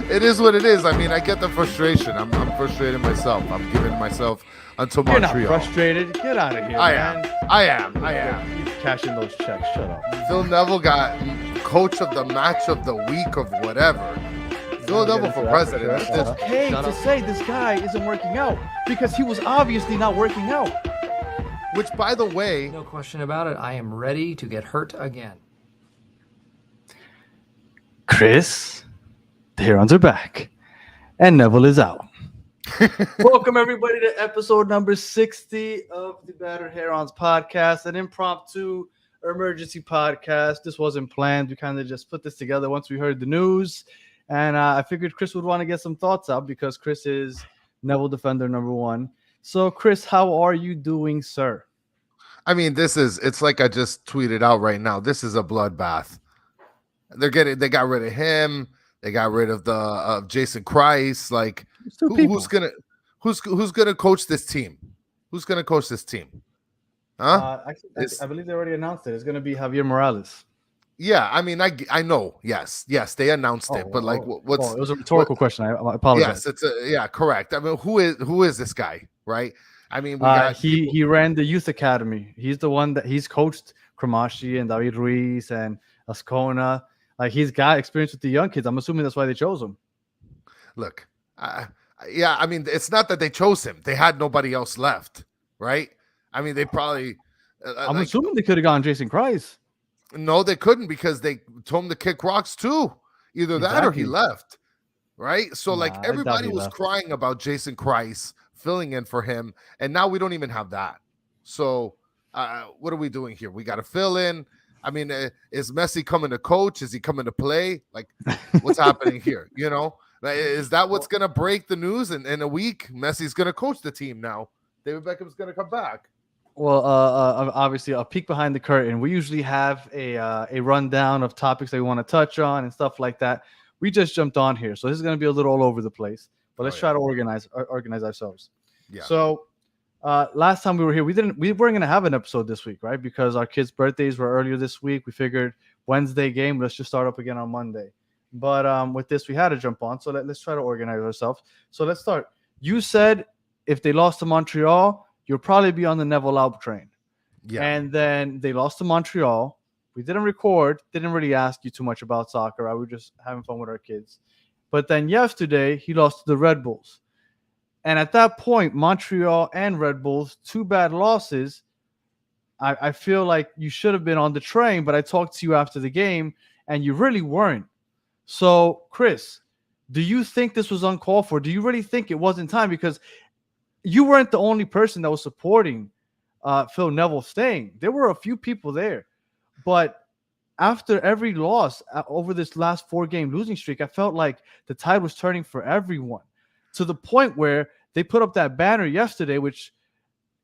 It is what it is. I mean, I get the frustration. I'm frustrated myself. I'm giving myself until You're Montreal. not frustrated. Get out of here, man. I am. You cashing those checks. Shut up. Phil Neville got coach of the match of the week of whatever. Phil Neville for president. It's okay to say this guy isn't working out because he was obviously not working out. Which, by the way, no question about it, I am ready to get hurt again. Chris, the Herons are back, and Neville is out. Welcome, everybody, to episode number 60 of the Battered Herons podcast, an impromptu emergency podcast. This wasn't planned. We kind of just put this together once we heard the news, and I figured Chris would want to get some thoughts out because Chris is Neville defender number one. So, Chris, how are you doing, sir? I mean, it's like I just tweeted out right now. This is a bloodbath. They got rid of him. They got rid of Jason Christ. Like, who's gonna coach this team? Who's gonna coach this team? Huh? I believe they already announced it. It's gonna be Javier Morales. Yeah, I mean, I know. Yes, they announced it, but like, what's? It was a rhetorical question. I apologize. Yes, correct. I mean, who is this guy, right? I mean, he ran the youth academy. He's the one that he's coached Cramashi and David Ruiz and Ascona. Like, he's got experience with the young kids. I'm assuming that's why they chose him. Look, yeah, I mean, it's not that they chose him. They had nobody else left, right? I mean, they probably. I'm assuming they could have gone Jason Christ. No, they couldn't because they told him to kick rocks too. Either that or he left, right? So, everybody was crying about Jason Christ filling in for him, and now we don't even have that. So, what are we doing here? We got to fill in. I mean, is Messi coming to coach? Is he coming to play? Like, what's happening here? You know, is that what's going to break the news in a week? Messi's going to coach the team now. David Beckham's going to come back. Well, obviously, a peek behind the curtain. We usually have a rundown of topics that we want to touch on and stuff like that. We just jumped on here, so this is going to be a little all over the place. But let's try to organize ourselves. Yeah. So. Last time we were here, we weren't going to have an episode this week, right? Because our kids' birthdays were earlier this week. We figured Wednesday game, let's just start up again on Monday. But with this, we had to jump on. So let's try to organize ourselves. So let's start. You said if they lost to Montreal, you'll probably be on the Neville out train. Yeah. And then they lost to Montreal. We didn't record, didn't really ask you too much about soccer. We were just having fun with our kids. But then yesterday, he lost to the Red Bulls. And at that point, Montreal and Red Bulls, 2 bad losses. I feel like you should have been on the train, but I talked to you after the game, and you really weren't. So, Chris, do you think this was uncalled for? Do you really think it wasn't time? Because you weren't the only person that was supporting Phil Neville staying. There were a few people there. But after every loss over this last 4-game losing streak, I felt like the tide was turning for everyone. To the point where they put up that banner yesterday, which,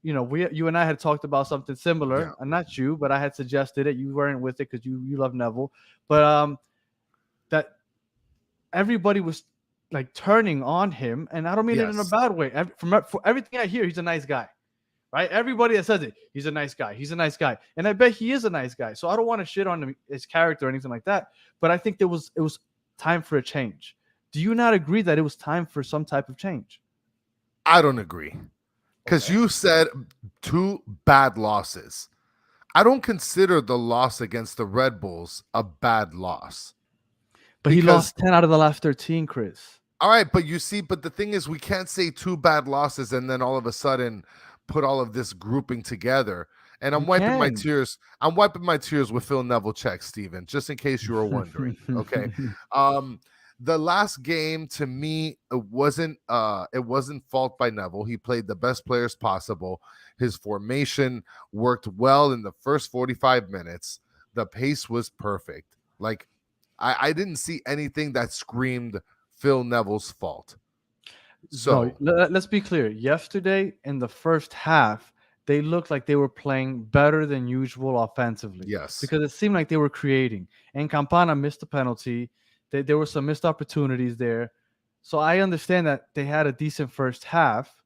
you know, you and I had talked about something similar. Yeah. And not you, but I had suggested it. You weren't with it because you love Neville. But that everybody was like turning on him, and I don't mean it in a bad way. For everything I hear, he's a nice guy, right? Everybody that says it, he's a nice guy. He's a nice guy, and I bet he is a nice guy. So I don't want to shit on his character or anything like that. But I think it was time for a change. Do you not agree that it was time for some type of change? I don't agree. Because you said 2 bad losses. I don't consider the loss against the Red Bulls a bad loss. But he lost 10 out of the last 13, Chris. All right, but the thing is, we can't say 2 bad losses and then all of a sudden put all of this grouping together. And I'm wiping my tears. I'm wiping my tears with Phil Neville checks, Steven, just in case you were wondering. Okay. The last game, to me, it wasn't fault by Neville. He played the best players possible. His formation worked well in the first 45 minutes. The pace was perfect. Like, I didn't see anything that screamed Phil Neville's fault. So let's be clear. Yesterday, in the first half, they looked like they were playing better than usual offensively. Yes. Because it seemed like they were creating. And Campana missed a penalty. There were some missed opportunities there. So I understand that they had a decent first half,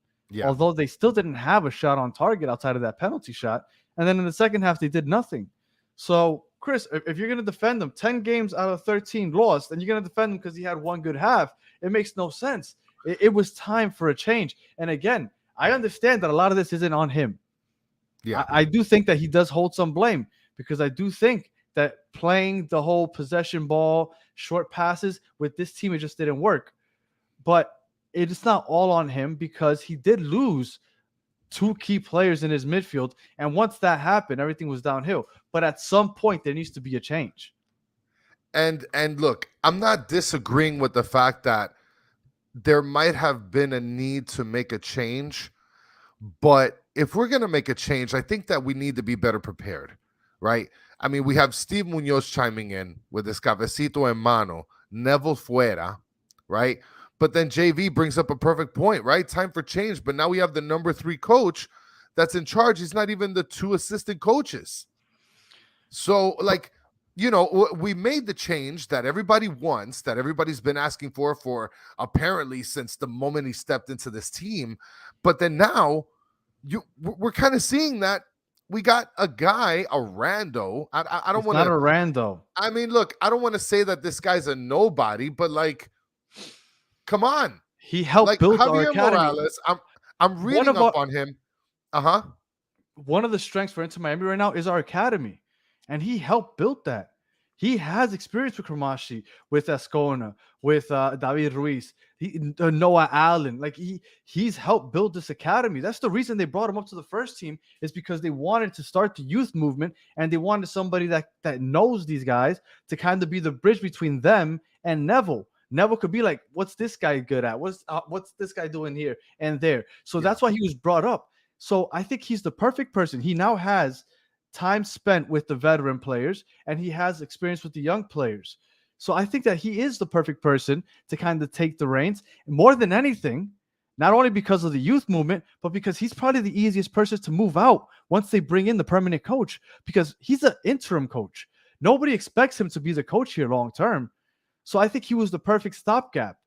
although they still didn't have a shot on target outside of that penalty shot. And then in the second half, they did nothing. So Chris, if you're going to defend him, 10 games out of 13 lost, and you're going to defend him because he had one good half, it makes no sense. It was time for a change. And again, I understand that a lot of this isn't on him. Yeah. I do think that he does hold some blame, because I do think that playing the whole possession ball, short passes with this team, it just didn't work. But it is not all on him, because he did lose 2 key players in his midfield. And once that happened, everything was downhill. But at some point, there needs to be a change. And look, I'm not disagreeing with the fact that there might have been a need to make a change. But if we're going to make a change, I think that we need to be better prepared, right? I mean, we have Steve Munoz chiming in with his cabecito en mano, Neville fuera, right? But then JV brings up a perfect point, right? Time for change. But now we have the number 3 coach that's in charge. He's not even the 2 assistant coaches. So, like, you know, we made the change that everybody wants, that everybody's been asking for apparently since the moment he stepped into this team. But then now we're kind of seeing that we got a guy, a rando. I don't want to. Not a rando. I mean, look, I don't want to say that this guy's a nobody, but like, come on. He helped build our Javier academy. Morales. I'm reading up on him. One of the strengths for Inter Miami right now is our academy, and he helped build that. He has experience with Kramashi, with Ascona, with David Ruiz, Noah Allen. Like he's helped build this academy. That's the reason they brought him up to the first team, is because they wanted to start the youth movement, and they wanted somebody that knows these guys to kind of be the bridge between them and Neville. Neville could be like, what's this guy good at? What's this guy doing here and there? So that's why he was brought up. So I think he's the perfect person. He now has time spent with the veteran players, and he has experience with the young players. So I think that he is the perfect person to kind of take the reins. More than anything, not only because of the youth movement, but because he's probably the easiest person to move out once they bring in the permanent coach, because he's an interim coach. Nobody expects him to be the coach here long term. So I think he was the perfect stopgap.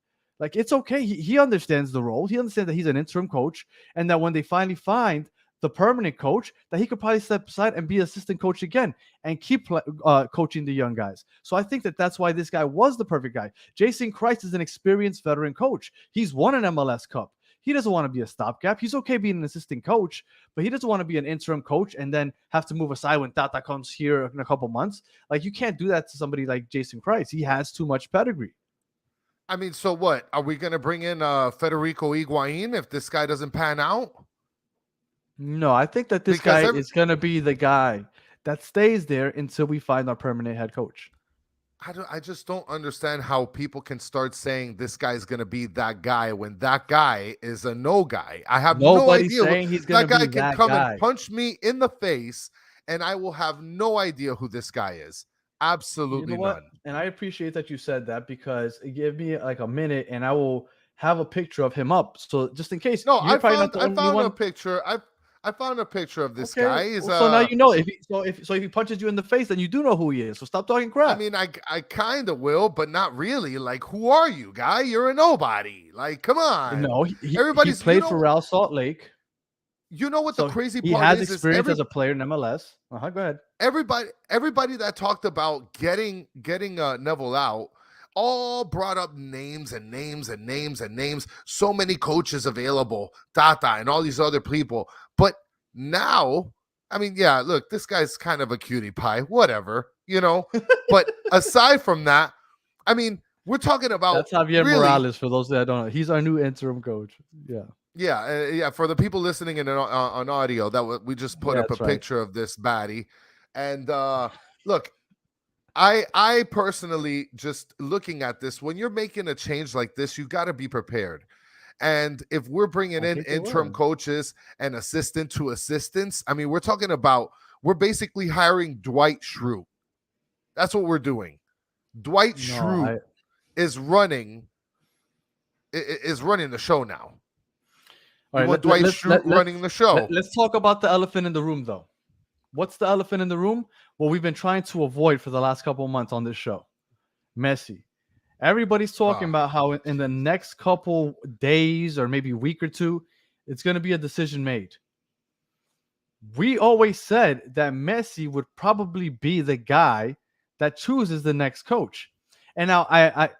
Like, it's okay. He understands the role. He understands that he's an interim coach, and that when they finally find the permanent coach, that he could probably step aside and be assistant coach again and keep coaching the young guys. So I think that that's why this guy was the perfect guy. Jason Christ is an experienced veteran coach. He's won an MLS Cup. He doesn't want to be a stopgap. He's okay being an assistant coach, but he doesn't want to be an interim coach and then have to move aside when Tata comes here in a couple months. Like, you can't do that to somebody like Jason Christ. He has too much pedigree. I mean, so what? Are we going to bring in Federico Higuain if this guy doesn't pan out? No, I think that this guy is going to be the guy that stays there until we find our permanent head coach. I just don't understand how people can start saying this guy's going to be that guy when that guy is a no guy. I have no idea. Saying he's going to be that guy can come guy. and punch me in the face, and I will have no idea who this guy is. Absolutely none. And I appreciate that you said that, because it gave me like a minute, and I will have a picture of him up. So just in case. No, I found a picture. I found a picture of this guy. So now you know. If he punches you in the face, then you do know who he is. So stop talking crap. I mean, I kind of will, but not really. Like, who are you, guy? You're a nobody. Like, come on. No, he played for Real Salt Lake. You know what the crazy part is? He has experience as a player in MLS. Go ahead. Everybody that talked about getting Neville out all brought up names and names and names and names. So many coaches available, Tata and all these other people. But now, I mean, yeah, look, this guy's kind of a cutie pie, whatever, you know. But aside from that, I mean, we're talking about that's Javier Morales. For those that don't know, he's our new interim coach. Yeah. For the people listening in on audio, that we just put up a picture of this baddie, and look. I personally, just looking at this, when you're making a change like this, you got to be prepared. And if we're bringing in interim coaches and assistant to assistants, I mean, we're basically hiring Dwight Schrute. That's what we're doing. Dwight Schrute is running the show now. All right, Dwight Schrute running the show. Let's talk about the elephant in the room, though. What's the elephant in the room? Well, we've been trying to avoid for the last couple of months on this show. Messi. Everybody's talking about how in the next couple days or maybe week or two, it's going to be a decision made. we always said that Messi would probably be the guy that chooses the next coach. And now I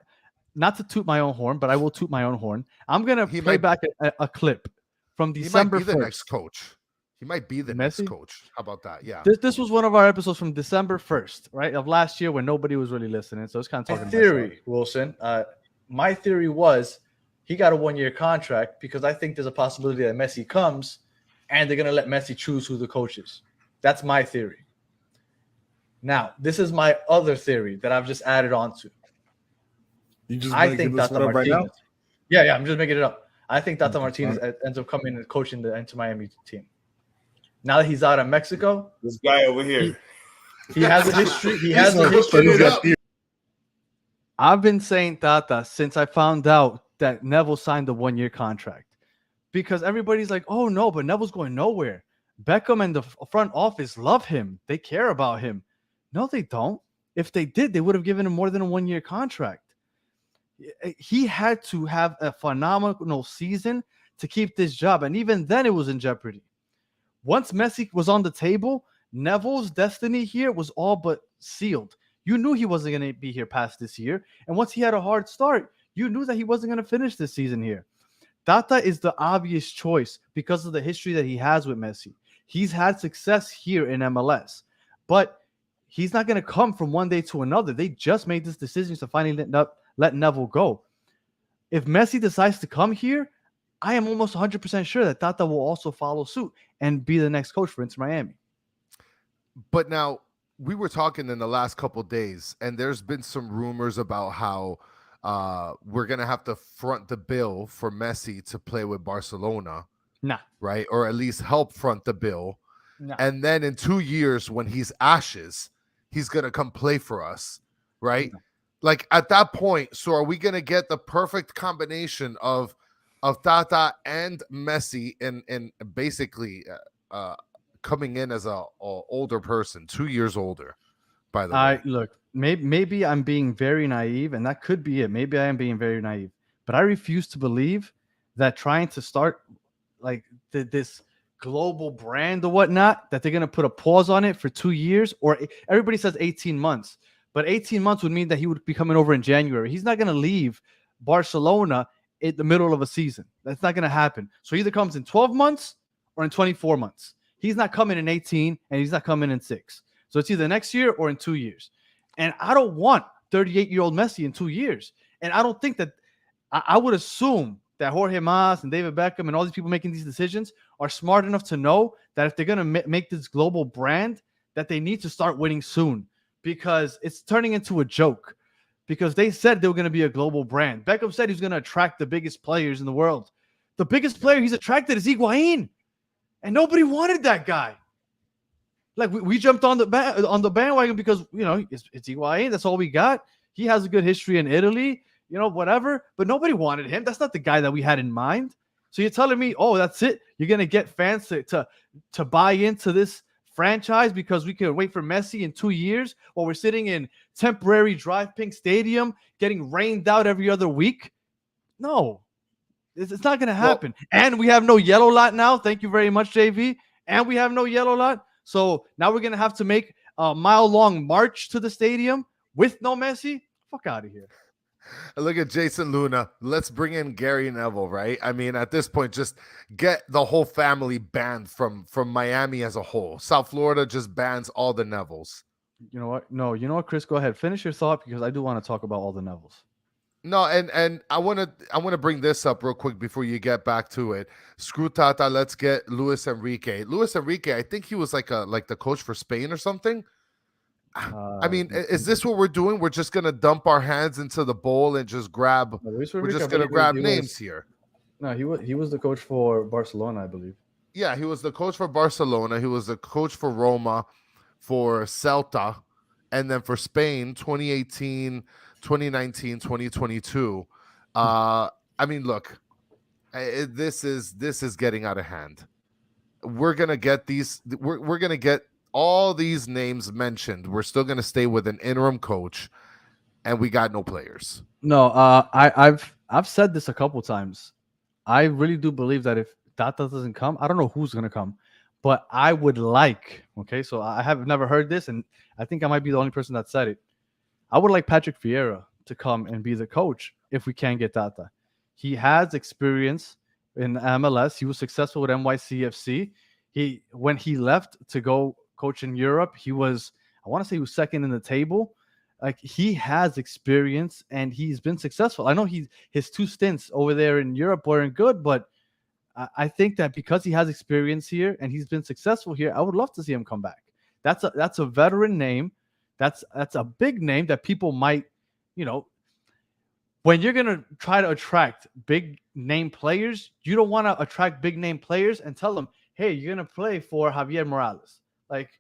not to toot my own horn, but I will toot my own horn. I'm gonna He play might back a clip from he might December be the next 1st. coach. He might be the next Messi. coach. How about that? Yeah. This was one of our episodes from December 1st, right, of last year when nobody was really listening. So it's kind of My talking to myself. theory, Wilson. My theory was he got a 1-year contract because I think there's a possibility that Messi comes and they're gonna let Messi choose who the coach is. That's my theory. Now, this is my other theory that I've just added on to. You just I gonna think give this Tata one up right Martinez. now? Yeah, I'm just making it up. I think Tata Okay, Martinez fine. ends up coming and coaching the Inter Miami team. Now that he's out of Mexico, This guy over here. he has a history. He has a But history. he's got theory. I've been saying Tata since I found out that Neville signed the 1-year contract, because everybody's like, oh no, but Neville's going nowhere. Beckham and the front office love him. They care about him. No, they don't. If they did, they would have given him more than a 1-year contract. He had to have a phenomenal season to keep this job. And even then it was in jeopardy. Once Messi was on the table, Neville's destiny here was all but sealed. You knew he wasn't going to be here past this year. And once he had a hard start, you knew that he wasn't going to finish this season here. Tata is the obvious choice because of the history that he has with Messi. He's had success here in MLS, but he's not going to come from one day to another. They just made this decision to finally let Neville go. If Messi decides to come here, I am almost 100% sure that Tata will also follow suit and be the next coach for Inter Miami. But now we were talking in the last couple days, and there's been some rumors about how we're gonna have to front the bill for Messi to play with Barcelona, Nah. right? Or at least help front the bill. Nah. And then in 2 years, when he's ashes, he's gonna come play for us, right? No. Like at that point, so are we gonna get the perfect combination of Tata and Messi in basically coming in as a older person, 2 years older, by the way? Look, maybe I'm being very naive, and that could be it. Maybe I am being very naive, but I refuse to believe that trying to start like this global brand or whatnot, that they're going to put a pause on it for 2 years, or everybody says 18 months, but 18 months would mean that he would be coming over in January. He's not going to leave Barcelona in the middle of a season. That's not going to happen. So he either comes in 12 months or in 24 months. He's not coming in 18 and he's not coming in 6. So it's either next year or in 2 years. And I don't want 38-year-old Messi in 2 years. And I don't think that I would assume that Jorge Mas and David Beckham and all these people making these decisions are smart enough to know that if they're going to make this global brand, that they need to start winning soon, because it's turning into a joke. Because they said they were going to be a global brand. Beckham said he's going to attract the biggest players in the world. The biggest player he's attracted is Higuain. And nobody wanted that guy. Like we jumped on the bandwagon because, you know, it's Higuain. That's all we got. He has a good history in Italy, you know, whatever. But nobody wanted him. That's not the guy that we had in mind. So you're telling me, oh, that's it? You're going to get fans to buy into this franchise because we can wait for Messi in 2 years while we're sitting in temporary Drive Pink Stadium getting rained out every other week? No, it's not going to happen. Well, and we have no yellow lot now. Thank you very much, JV. And we have no yellow lot. So now we're going to have to make a mile-long march to the stadium with no Messi? Fuck out of here. Look at Jason Luna. Let's bring in Gary Neville, right? I mean, at this point, just get the whole family banned from Miami as a whole. South Florida just bans all the Nevilles. You know what? No, you know what, Chris? Go ahead. Finish your thought because I do want to talk about all the Nevilles. No, and I want to bring this up real quick before you get back to it. Screw Tata. Let's get Luis Enrique. Luis Enrique, I think he was like the coach for Spain or something. I mean, is this what we're doing? We're just gonna dump our hands into the bowl and just grab. We're just gonna grab names here. No, he was the coach for Barcelona, I believe. Yeah, he was the coach for Barcelona. He was the coach for Roma, for Celta, and then for Spain, 2018, 2019, 2022. I mean, look, this is getting out of hand. We're gonna get these. We're gonna get all these names mentioned. We're still going to stay with an interim coach, and we got no players. No, I've said this a couple times. I really do believe that if Tata doesn't come, I don't know who's going to come, But I would like, okay, so I have never heard this, and I think I might be the only person that said it. I would like Patrick Vieira to come and be the coach if we can get Tata. He has experience in MLS. He was successful with NYCFC. When he left to go coach in Europe, I want to say he was second in the table. Like, he has experience and he's been successful. I know his 2 stints over there in Europe weren't good, but I think that because he has experience here and he's been successful here, I would love to see him come back. That's a veteran name. That's a big name that people might, when you're gonna try to attract big name players, you don't want to attract big name players and tell them, hey, you're gonna play for Javier Morales. Like,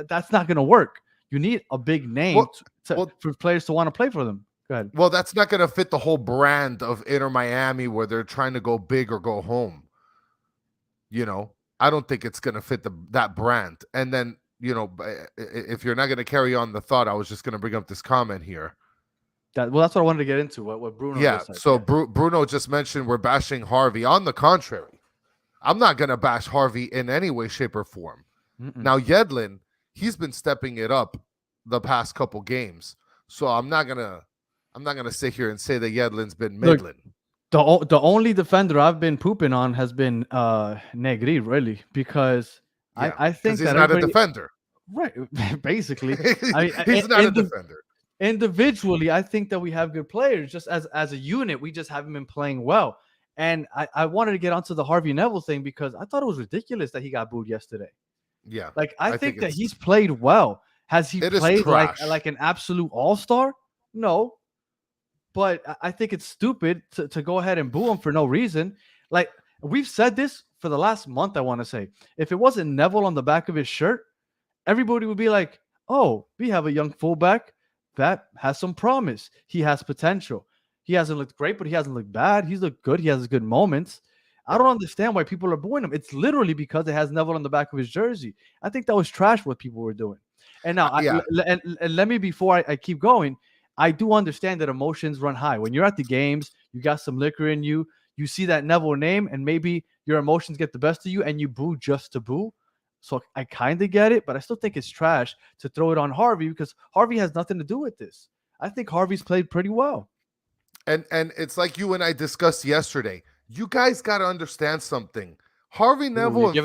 that's not gonna work. You need a big name for players to want to play for them. Go ahead. Well, that's not going to fit the whole brand of Inter Miami where they're trying to go big or go home. I don't think it's going to fit that brand. And then, if you're not going to carry on the thought, I was just going to bring up this comment here. That's what I wanted to get into. What Bruno just said. So Bruno just mentioned we're bashing Harvey. On the contrary, I'm not going to bash Harvey in any way, shape, or form. Now, Yedlin, he's been stepping it up the past couple games. So I'm not gonna sit here and say that Yedlin's been middling. The only defender I've been pooping on has been Negri, really, because I think he's not a defender. Right, basically. He's not a defender. Individually, I think that we have good players. Just as a unit, we just haven't been playing well. And I wanted to get onto the Harvey Neville thing because I thought it was ridiculous that he got booed yesterday. Yeah. Like, I think that he's played well. Has he played like an absolute all-star? No. But I think it's stupid to go ahead and boo him for no reason. Like, we've said this for the last month, I want to say. If it wasn't Neville on the back of his shirt, everybody would be like, oh, we have a young fullback that has some promise. He has potential. He hasn't looked great, but he hasn't looked bad. He's looked good. He has good moments. I don't understand why people are booing him. It's literally because it has Neville on the back of his jersey. I think that was trash what people were doing. And now, let me, before I keep going, I do understand that emotions run high. When you're at the games, you got some liquor in you, you see that Neville name, and maybe your emotions get the best of you, and you boo just to boo. So I kind of get it, but I still think it's trash to throw it on Harvey because Harvey has nothing to do with this. I think Harvey's played pretty well. And it's like you and I discussed yesterday. You guys got to understand something. Harvey Neville and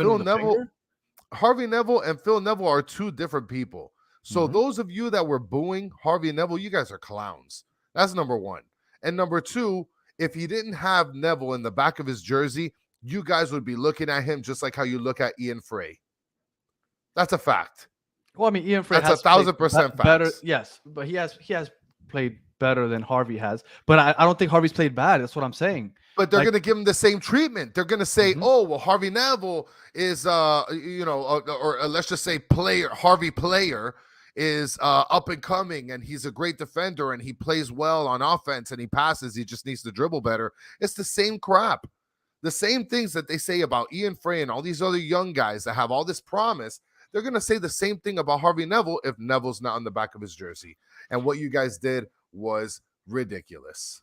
Phil Neville are 2 different people. So those of you that were booing Harvey Neville, you guys are clowns. That's number 1. And number 2, if he didn't have Neville in the back of his jersey, you guys would be looking at him just like how you look at Ian Frey. That's a fact. Well, I mean, Ian Frey has 1,000% better. Yes, but he has played better than Harvey has. But I don't think Harvey's played bad. That's what I'm saying. But they're going to give him the same treatment. They're going to say, oh, well, Harvey Neville is, or let's just say Harvey Player is up and coming, and he's a great defender, and he plays well on offense, and he passes. He just needs to dribble better. It's the same crap. The same things that they say about Ian Frey and all these other young guys that have all this promise. They're going to say the same thing about Harvey Neville if Neville's not on the back of his jersey. And what you guys did was ridiculous.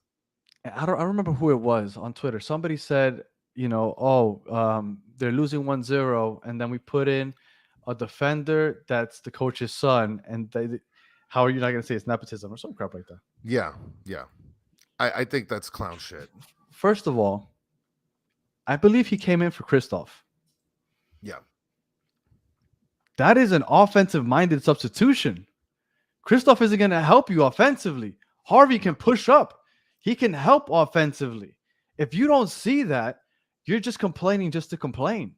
I don't remember who it was on Twitter. Somebody said, they're losing 1-0, and then we put in a defender that's the coach's son, and how are you not going to say it's nepotism or some crap like that? Yeah. I think that's clown shit. First of all, I believe he came in for Christoph. Yeah. That is an offensive-minded substitution. Christoph isn't going to help you offensively. Harvey can push up. He can help offensively. If you don't see that, you're just complaining just to complain.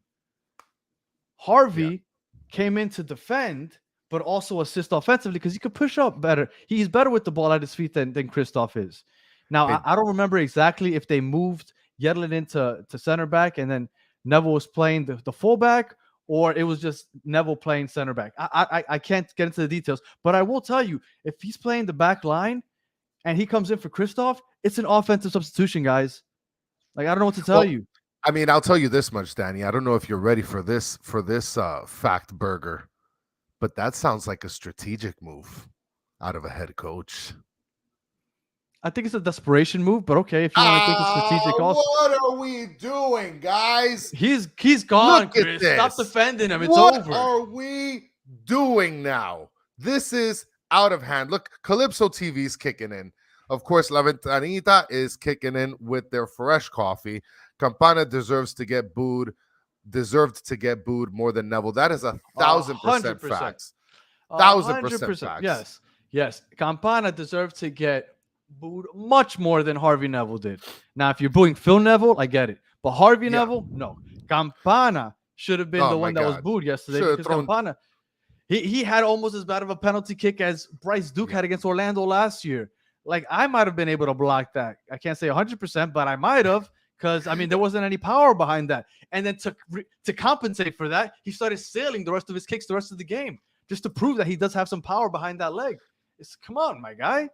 Harvey came in to defend, but also assist offensively because he could push up better. He's better with the ball at his feet than Christoph is. Now, I don't remember exactly if they moved Yedlin into center back and then Neville was playing the fullback, or it was just Neville playing center back. I can't get into the details, but I will tell you, if he's playing the back line and he comes in for Christoph, it's an offensive substitution, guys. Like, I don't know what to tell you. I mean, I'll tell you this much, Danny. I don't know if you're ready for this fact burger, but that sounds like a strategic move out of a head coach. I think it's a desperation move, but okay, if you want to think it's strategic, also. What are we doing, guys? He's gone, Look at Chris. this. Stop defending him. It's what over. What are we doing now? This is out of hand. Look, Calypso TV's kicking in. Of course, La Ventanita is kicking in with their fresh coffee. Campana deserved to get booed more than Neville. That is 1,000% facts. 1,000% facts. Yes. Campana deserved to get booed much more than Harvey Neville did. Now, if you're booing Phil Neville, I get it. But Harvey Neville, no. Campana should have been the one that was booed yesterday because Campana, he had almost as bad of a penalty kick as Bryce Duke had against Orlando last year. Like, I might have been able to block that. I can't say 100%, but I might have because, I mean, there wasn't any power behind that. And then to compensate for that, he started sailing the rest of his kicks the rest of the game just to prove that he does have some power behind that leg. Come on, my guy.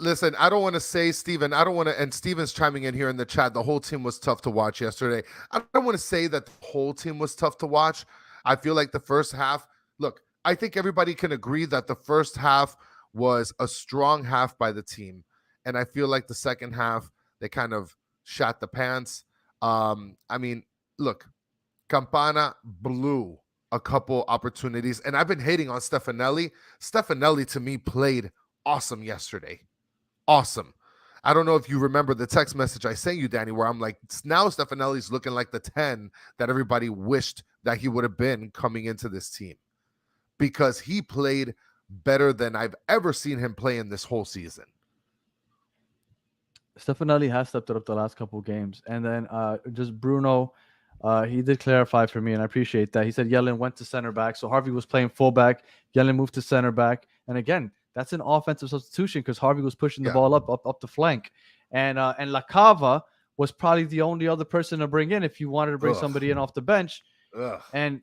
Listen, I don't want to say, Steven, and Steven's chiming in here in the chat, the whole team was tough to watch yesterday. I don't want to say that the whole team was tough to watch. I feel like the first half, look, I think everybody can agree that the first half was a strong half by the team. And I feel like the second half, they kind of shot the pants. I mean, look, Campana blew a couple opportunities. And I've been hating on Stefanelli. Stefanelli, to me, played awesome yesterday. Awesome. I don't know if you remember the text message I sent you, Danny, where I'm like, now Stefanelli's looking like the 10 that everybody wished that he would have been coming into this team because he played better than I've ever seen him play in this whole season. Stefanelli has stepped it up the last couple of games. And then just Bruno, he did clarify for me, and I appreciate that. He said Yellen went to center back. So Harvey was playing fullback. Yellen moved to center back. And again, that's an offensive substitution because Harvey was pushing the ball up the flank. And La Cava was probably the only other person to bring in if you wanted to bring somebody in off the bench. And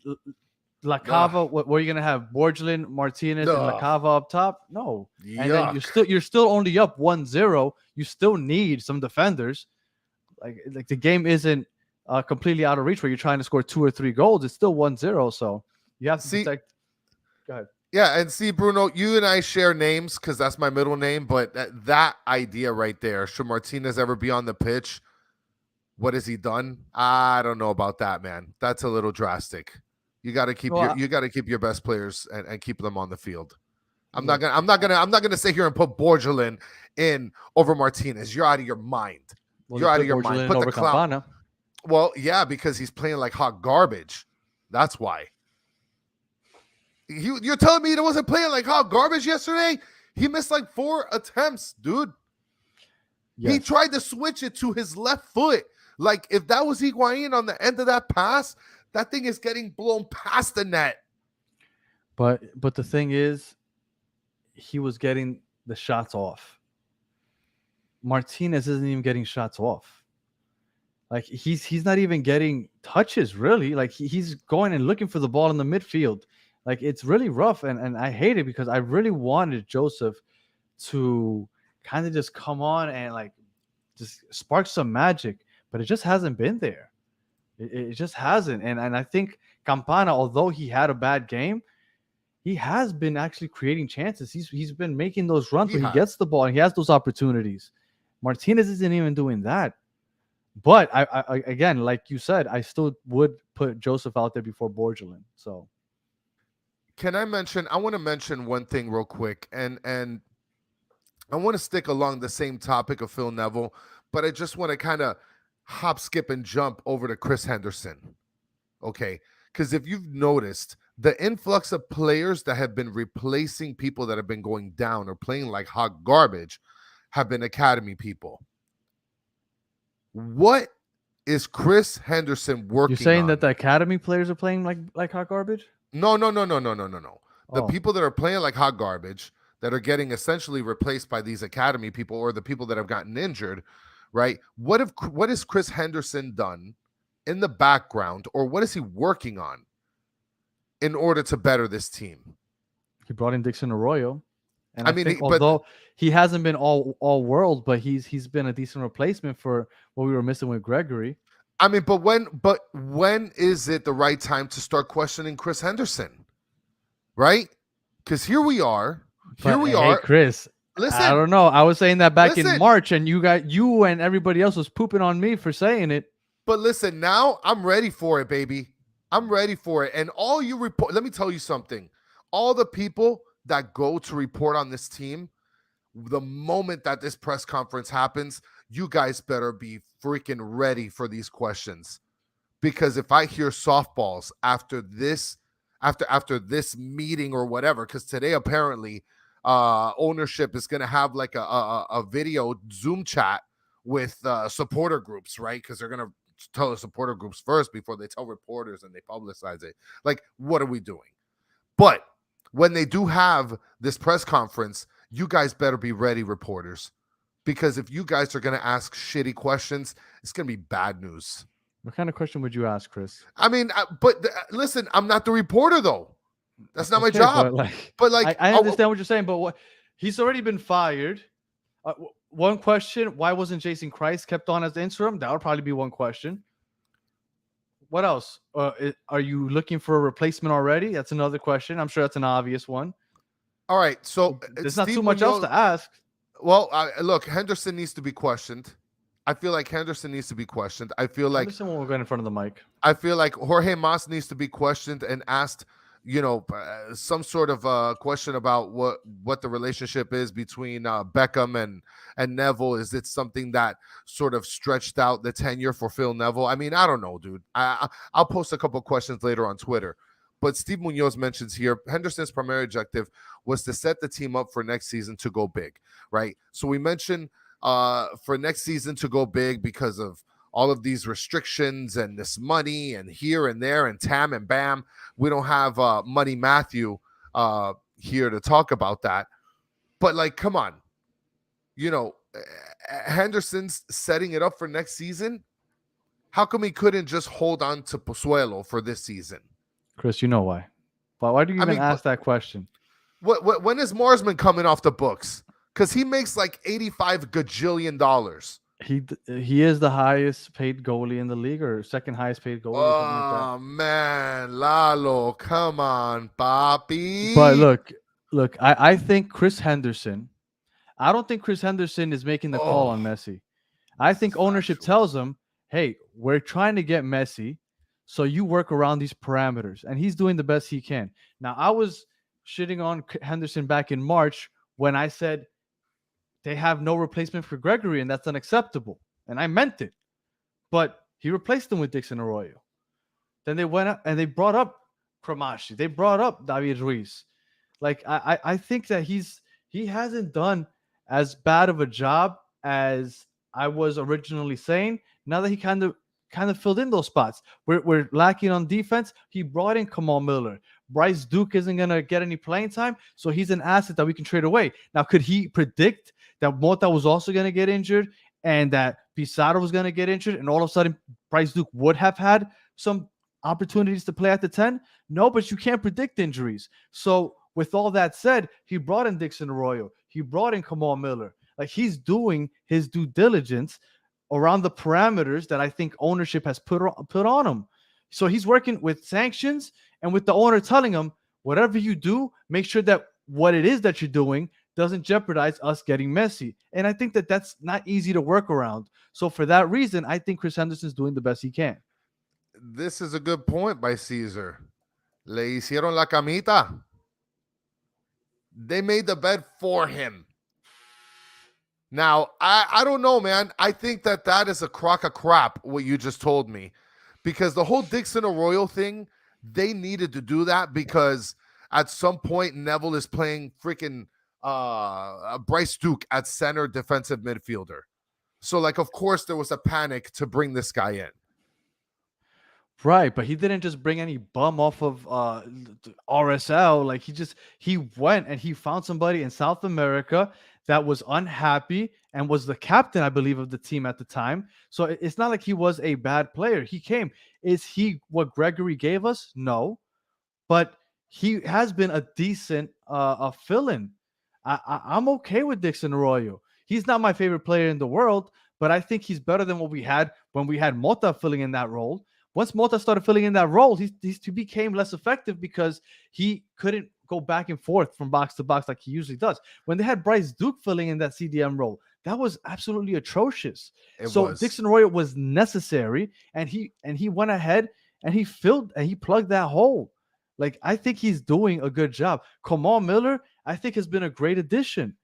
La Cava, what are you going to have? Borgelin, Martinez, and La Cava up top? No. And then you're still only up 1-0. You still need some defenders. Like the game isn't completely out of reach where you're trying to score 2 or 3 goals. It's still 1-0. So you have to protect. Go ahead. Yeah, and see, Bruno, you and I share names because that's my middle name, but that idea right there, should Martinez ever be on the pitch, what has he done? I don't know about that, man. That's a little drastic. You got to keep your best players and keep them on the field. I'm not gonna sit here and put Borgelin in over Martinez. You're out of your mind. You're out of your mind. Put the clown. Campana. Well, yeah, because he's playing like hot garbage. That's why. You're telling me he wasn't playing like hot garbage yesterday? He missed like 4 attempts, dude. Yes. He tried to switch it to his left foot. Like, if that was Higuain on the end of that pass, that thing is getting blown past the net. But the thing is, he was getting the shots off. Martinez isn't even getting shots off. Like, he's not even getting touches, really. Like, he's going and looking for the ball in the midfield. Like, it's really rough, and I hate it because I really wanted Joseph to kind of just come on and, like, just spark some magic, but it just hasn't been there. It just hasn't. And I think Campana, although he had a bad game, he has been actually creating chances. He's been making those runs where he gets the ball and he has those opportunities. Martinez isn't even doing that. But I again, like you said, I still would put Joseph out there before Borgelin. So I want to mention one thing real quick, and I want to stick along the same topic of Phil Neville, but I just want to kind of hop, skip, and jump over to Chris Henderson. Okay, because if you've noticed, the influx of players that have been replacing people that have been going down or playing like hot garbage have been academy people. What is Chris Henderson working on? You're saying that the academy players are playing like hot garbage? No. The people that are playing like hot garbage, that are getting essentially replaced by these academy people or the people that have gotten injured, right? What has Chris Henderson done in the background, or what is he working on in order to better this team? He brought in Dixon Arroyo. And I mean, although he hasn't been all world, but he's been a decent replacement for what we were missing with Gregory. I mean, but when is it the right time to start questioning Chris Henderson? Right? Because here we are. Hey, Chris, Listen, I don't know. I was saying that back in Listen. March, and you and everybody else was pooping on me for saying it. but listen, now I'm ready for it, baby. I'm ready for it. And all you report, let me tell you something. All the people that go to report on this team, the moment that this press conference happens, you guys better be freaking ready for these questions. Because if I hear softballs after this meeting or whatever, because today apparently ownership is going to have like a video Zoom chat with supporter groups, right? Because they're going to tell the supporter groups first before they tell reporters and they publicize it. Like, what are we doing? But when they do have this press conference, you guys better be ready, reporters, because if you guys are going to ask shitty questions, it's going to be bad news. What kind of question would you ask, Chris? I mean, listen, I'm not the reporter though. That's not my Okay, job. But I understand what you're saying, but he's already been fired. One question: why wasn't Jason Christ kept on as the interim? That would probably be one question. What else? Are you looking for a replacement already? That's another question. I'm sure that's an obvious one. All right, so there's not too much else to ask. Well, look, Henderson needs to be questioned. I feel like Henderson needs to be questioned. I feel like Henderson will go in front of the mic. I feel like Jorge Mas needs to be questioned and asked, some sort of question about what the relationship is between Beckham and Neville. Is it something that sort of stretched out the tenure for Phil Neville? I mean, I don't know, dude. I'll post a couple questions later on Twitter. But Steve Munoz mentions here, Henderson's primary objective was to set the team up for next season to go big, right? So we mentioned for next season to go big because of all of these restrictions and this money and here and there and Tam and Bam. We don't have Money Matthew here to talk about that. But, like, come on. Henderson's setting it up for next season. How come he couldn't just hold on to Pozuelo for this season? Chris, you know why. But why do you even ask that question? When is Marsman coming off the books? Because he makes like $85 gajillion. He is the highest paid goalie in the league, or second highest paid goalie. Oh, or something like that. Man, Lalo, come on, Papi. But look, I think Chris Henderson. I don't think Chris Henderson is making the call on Messi. I think ownership tells him, "Hey, we're trying to get Messi, so you work around these parameters," and he's doing the best he can. Now, I was shitting on Henderson back in March when I said they have no replacement for Gregory, and that's unacceptable. And I meant it. But he replaced him with Dixon Arroyo. Then they went up and they brought up Cramashi. They brought up David Ruiz. Like, I think that he hasn't done as bad of a job as I was originally saying. Now that he kind of filled in those spots. We're lacking on defense. He brought in Kamal Miller. Bryce Duke isn't going to get any playing time, so he's an asset that we can trade away. Now, could he predict that Mota was also going to get injured and that Pizarro was going to get injured, and all of a sudden Bryce Duke would have had some opportunities to play at the 10? No, but you can't predict injuries. So with all that said, he brought in Dixon Arroyo. He brought in Kamal Miller. Like, he's doing his due diligence around the parameters that I think ownership has put on him. So he's working with sanctions and with the owner telling him, whatever you do, make sure that what it is that you're doing doesn't jeopardize us getting Messi. And I think that that's not easy to work around. So for that reason, I think Chris Henderson's doing the best he can. This is a good point by Caesar. Le hicieron la camita. They made the bed for him. Now, I don't know, man. I think that is a crock of crap, what you just told me. Because the whole Dixon Arroyo thing, they needed to do that because at some point Neville is playing freaking Bryce Duke at center defensive midfielder. So, like, of course there was a panic to bring this guy in. Right, but he didn't just bring any bum off of RSL. Like, he went and he found somebody in South America that was unhappy and was the captain, I believe, of the team at the time. So it's not like he was a bad player. He came. Is he what Gregory gave us? No, but he has been a decent fill-in. I'm okay with Dixon Arroyo. He's not my favorite player in the world, but I think he's better than what we had when we had Mota filling in that role. Once Mota started filling in that role, he became less effective because he couldn't go back and forth from box to box like he usually does. When they had Bryce Duke filling in that CDM role, that was absolutely atrocious. Dixon Royer was necessary, and he went ahead and he plugged that hole. Like, I think he's doing a good job. Kamal Miller, I think, has been a great addition.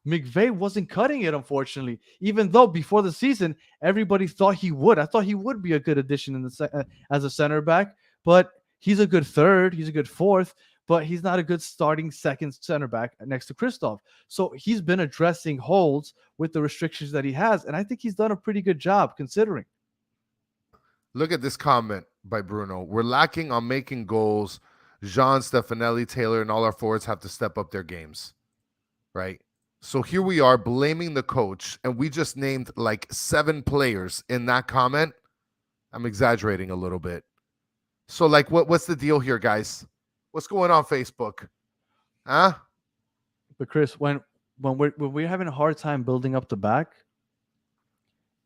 McVay wasn't cutting it, unfortunately, even though before the season, everybody thought he would. I thought he would be a good addition in the as a center back, but he's a good third. He's a good fourth, but he's not a good starting second center back next to Kristoff. So he's been addressing holes with the restrictions that he has, and I think he's done a pretty good job considering. Look at this comment by Bruno. We're lacking on making goals. Jean, Stefanelli, Taylor, and all our forwards have to step up their games, right? So here we are blaming the coach, and we just named like 7 players in that comment. I'm exaggerating a little bit. So, like, what's the deal here, guys? What's going on Facebook? Huh? But Chris, when we're having a hard time building up the back,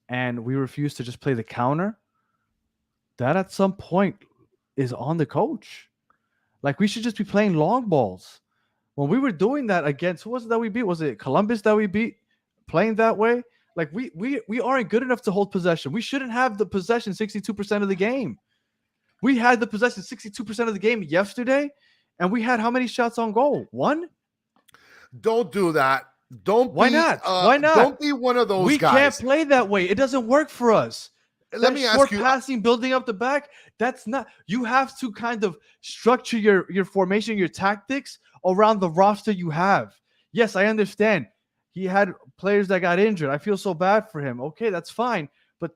and we refuse to just play the counter, that at some point is on the coach. Like, we should just be playing long balls. When we were doing that against, who was it that we beat? Was it Columbus that we beat? Playing that way? Like, we aren't good enough to hold possession. We shouldn't have the possession 62% of the game. We had the possession 62% of the game yesterday, and we had how many shots on goal? 1? Don't do that. Why not? Why not? Don't be one of those guys. We can't play that way. It doesn't work for us. Let me ask you. Passing, building up the back, that's not. You have to kind of structure your formation, your tactics around the roster you have. Yes, I understand. He had players that got injured. I feel so bad for him. Okay, that's fine. But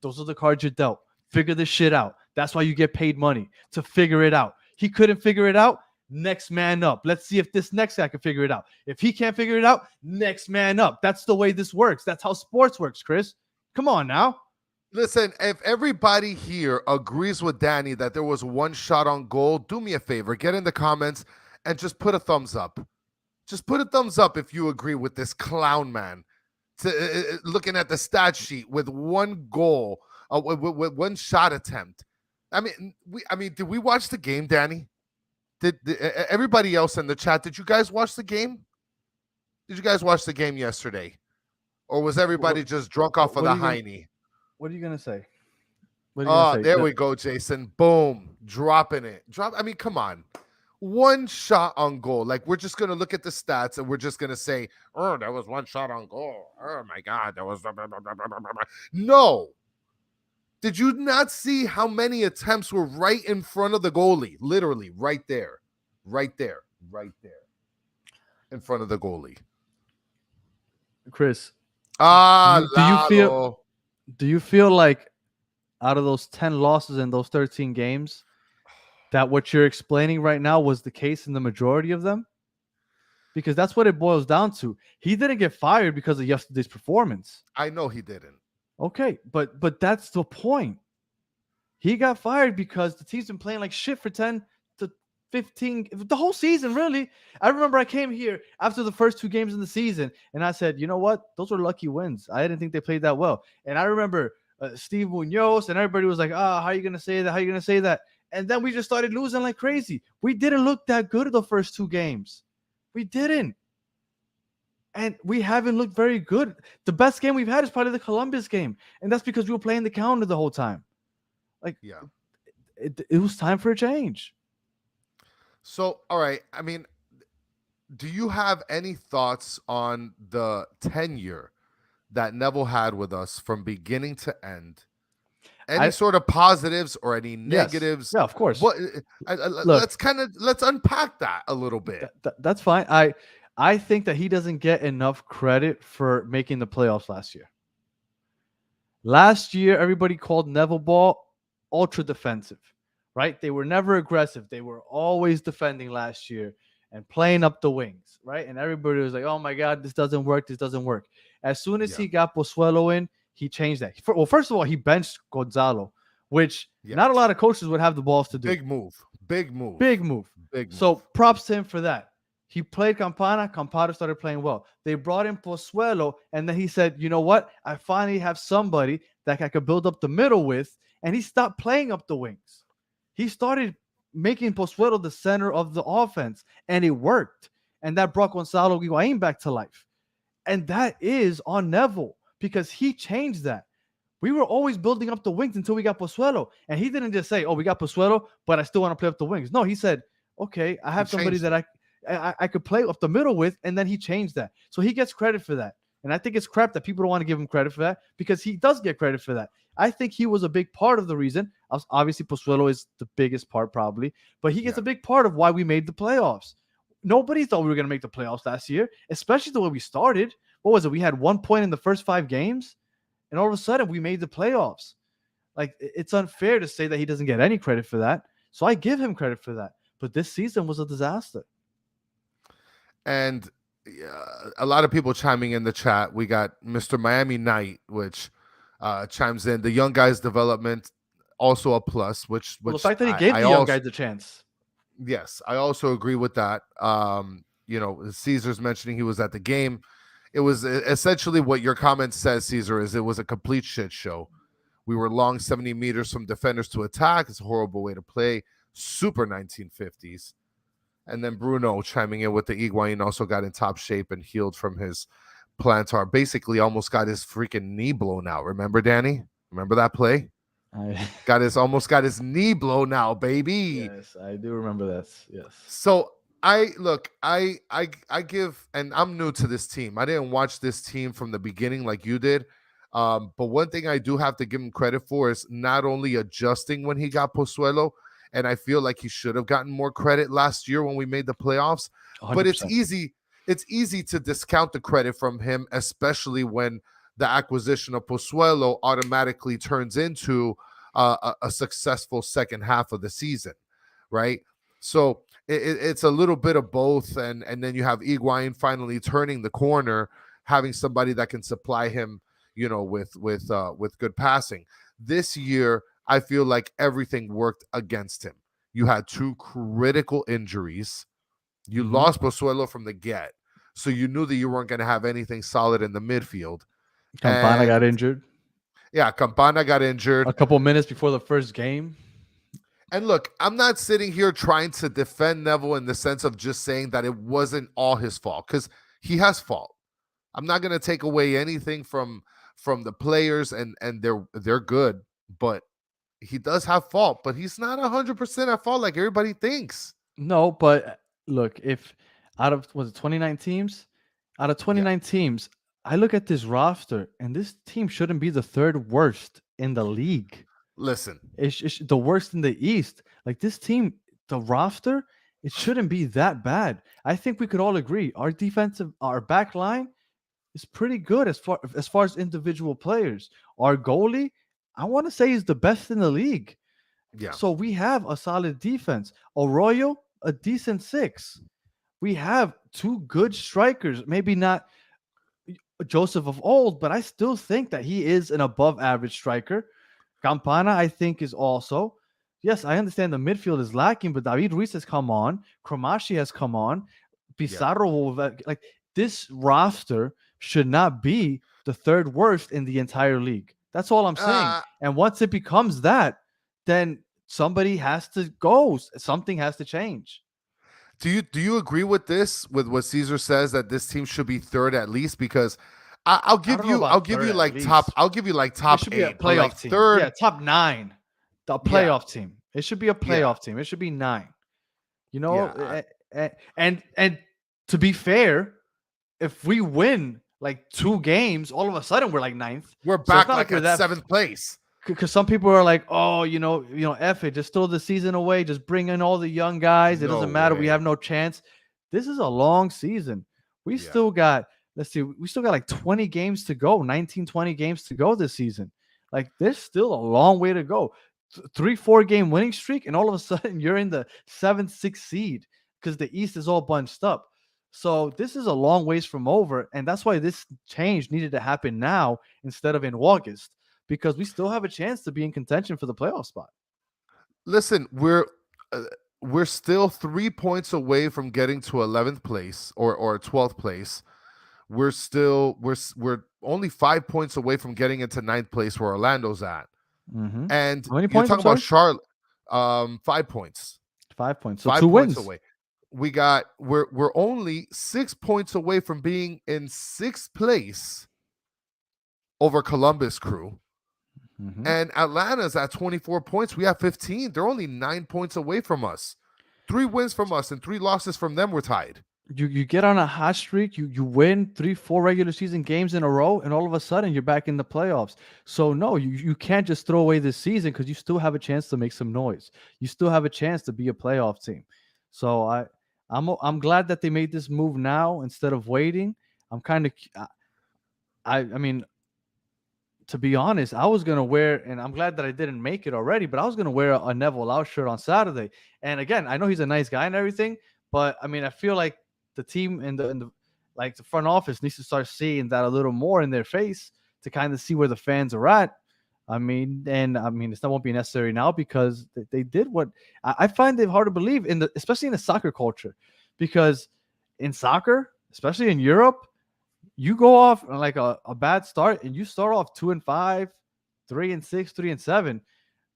those are the cards you're dealt. Figure this shit out. That's why you get paid money, to figure it out. He couldn't figure it out. Next man up. Let's see if this next guy can figure it out. If he can't figure it out, next man up. That's the way this works. That's how sports works, Chris. Come on now. Listen, if everybody here agrees with Danny that there was 1 shot on goal, do me a favor. Get in the comments and just put a thumbs up. Just put a thumbs up if you agree with this clown man. Looking at the stat sheet with 1 goal, with 1 shot attempt. I mean, did we watch the game, Danny? Did everybody else in the chat? Did you guys watch the game? Did you guys watch the game yesterday, or was everybody just drunk off of the Heine? What are you gonna say? There we go, Jason. Boom, dropping it. I mean, come on. 1 shot on goal. Like, we're just gonna look at the stats and we're just gonna say, "Oh, there was 1 shot on goal. Oh my God, there was." No. Did you not see how many attempts were right in front of the goalie? Literally, right there, in front of the goalie. Chris, do you feel like out of those 10 losses in those 13 games, that what you're explaining right now was the case in the majority of them? Because that's what it boils down to. He didn't get fired because of yesterday's performance. I know he didn't. Okay, but that's the point. He got fired because the team's been playing like shit for 10 to 15, the whole season, really. I remember I came here after the first 2 games in the season, and I said, you know what? Those were lucky wins. I didn't think they played that well. And I remember Steve Munoz and everybody was like, how are you going to say that? How are you going to say that? And then we just started losing like crazy. We didn't look that good the first 2 games. We didn't. And we haven't looked very good. The best game we've had is probably the Columbus game. And that's because we were playing the counter the whole time. Like, yeah, it was time for a change. So, all right. I mean, do you have any thoughts on the tenure that Neville had with us from beginning to end? Any sort of positives or any negatives? Yes. Yeah, of course. Let's unpack that a little bit. That's fine. I think that he doesn't get enough credit for making the playoffs last year. Last year, everybody called Neville ball ultra defensive, right? They were never aggressive. They were always defending last year and playing up the wings, right? And everybody was like, oh my God, this doesn't work. This doesn't work. As soon as he got Pozuelo in, he changed that. Well, first of all, he benched Gonzalo, which not a lot of coaches would have the balls to do. Big move. So props to him for that. He played Campana. Campana started playing well. They brought in Pozuelo, and then he said, you know what? I finally have somebody that I could build up the middle with, and he stopped playing up the wings. He started making Pozuelo the center of the offense, and it worked. And that brought Gonzalo Higuain back to life. And that is on Neville because he changed that. We were always building up the wings until we got Pozuelo. And he didn't just say, oh, we got Pozuelo, but I still want to play up the wings. No, he said, okay, I have somebody that I could play up the middle with, and then he changed that. So he gets credit for that. And I think it's crap that people don't want to give him credit for that because he does get credit for that. I think he was a big part of the reason. Obviously, Pozuelo is the biggest part probably, but he gets a big part of why we made the playoffs. Nobody thought we were going to make the playoffs last year, especially the way we started. What was it? We had 1 point in the first 5 games, and all of a sudden we made the playoffs. Like, it's unfair to say that he doesn't get any credit for that. So I give him credit for that. But this season was a disaster. And a lot of people chiming in the chat. We got Mr. Miami Knight, which chimes in. The young guys' development, also a plus, which the fact that he gave the young guys a chance. Yes, I also agree with that. Caesar's mentioning he was at the game. It was essentially what your comment says, Caesar, is it was a complete shit show. We were long 70 meters from defenders to attack. It's a horrible way to play. Super 1950s. And then Bruno chiming in with the Higuain also got in top shape and healed from his plantar. Basically almost got his freaking knee blown out. Remember, Danny? Remember that play? Almost got his knee blown out, baby. Yes, I do remember that. Yes. So I give, and I'm new to this team. I didn't watch this team from the beginning like you did. But one thing I do have to give him credit for is not only adjusting when he got Pozuelo, and I feel like he should have gotten more credit last year when we made the playoffs. 100%. But it's easy to discount the credit from him, especially when the acquisition of Pozuelo automatically turns into a successful second half of the season, right? So it's a little bit of both, and then you have Higuain finally turning the corner, having somebody that can supply him, with good passing. This year, I feel like everything worked against him. You had 2 critical injuries. You lost Pozuelo from the get, so you knew that you weren't going to have anything solid in the midfield. Campana got injured. Yeah, Campana got injured a couple minutes before the first game. And look, I'm not sitting here trying to defend Neville in the sense of just saying that it wasn't all his fault, because he has fault. I'm not going to take away anything from the players, and they're good, but he does have fault, but he's not 100% at fault like everybody thinks. No, but look, if out of 29 teams, out of 29 teams, I look at this roster, and this team shouldn't be the 3rd worst in the league. Listen, it's the worst in the East. Like, this team, the roster, it shouldn't be that bad. I think we could all agree our back line is pretty good as far as individual players. Our goalie, I want to say, is the best in the league. Yeah. So we have a solid defense. Arroyo, a decent 6. We have 2 good strikers. Maybe not Joseph of old, but I still think that he is an above average striker. Campana, I think, is also. Yes, I understand the midfield is lacking, but David Ruiz has come on. Cromashi has come on. Pizarro, like, this roster should not be the 3rd worst in the entire league. That's all I'm saying. And once it becomes that, then somebody has to go. Something has to change. Do you agree with this? With what Caesar says, that this team should be 3rd at least? Because I'll give you like top 8, playoff team. 3rd, yeah, top 9. The playoff team. It should be a playoff team. It should be 9. And to be fair, if we win like 2 games, all of a sudden we're like 9th. We're back at 7th place. Because some people are like, oh, F it, just throw the season away, just bring in all the young guys. It doesn't matter. We have no chance. This is a long season. We still got, like 20 games to go, 19, 20 games to go this season. Like, there's still a long way to go. 3-4 game winning streak, and all of a sudden you're in the 7th, 6th seed because the East is all bunched up. So this is a long ways from over, and that's why this change needed to happen now instead of in August, because we still have a chance to be in contention for the playoff spot. Listen, we're still 3 points away from getting to 11th place or 12th place. We're only 5 points away from getting into 9th place where Orlando's at. Mm-hmm. And how many points? You're talking about Charlotte, 5 points. 5 points. So 5 2 points wins. away. We're only 6 points away from being in 6th place over Columbus Crew. Mhm. And Atlanta's at 24 points. We have 15. They're only 9 points away from us. 3 wins from us and 3 losses from them. We're tied. You get on a hot streak, you win 3-4 regular season games in a row, and all of a sudden you're back in the playoffs. So no, you can't just throw away this season because you still have a chance to make some noise. You still have a chance to be a playoff team. So I'm glad that they made this move now instead of waiting. I'm kind of I mean, to be honest, I was gonna wear, and I'm glad that I didn't make it already, but I was gonna wear a Neville out shirt on Saturday. And again, I know he's a nice guy and everything, but I mean, I feel like the team and the like the front office needs to start seeing that a little more in their face to kind of see where the fans are at. I mean, it's not won't be necessary now because they did what I find it hard to believe especially in the soccer culture, because in soccer, especially in Europe, you go off on like a bad start and you start off 2-5, 3-6, 3-7.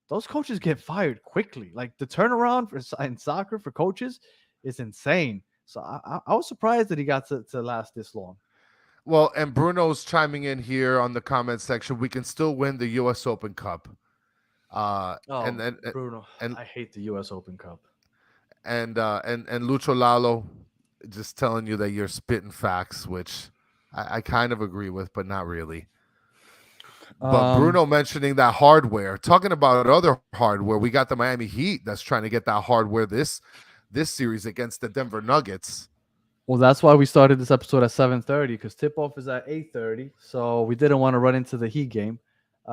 Those coaches get fired quickly. Like the turnaround in soccer for coaches is insane. So I was surprised that he got to last this long. Well, and Bruno's chiming in here on the comment section. We can still win the U.S. Open Cup. Bruno, I hate the U.S. Open Cup. And Lucho Lalo just telling you that you're spitting facts, which I kind of agree with, but not really. But Bruno mentioning that hardware, talking about other hardware, we got the Miami Heat that's trying to get that hardware this series against the Denver Nuggets. Well, that's why we started this episode at 7:30 because tip-off is at 8:30. So we didn't want to run into the Heat game. Do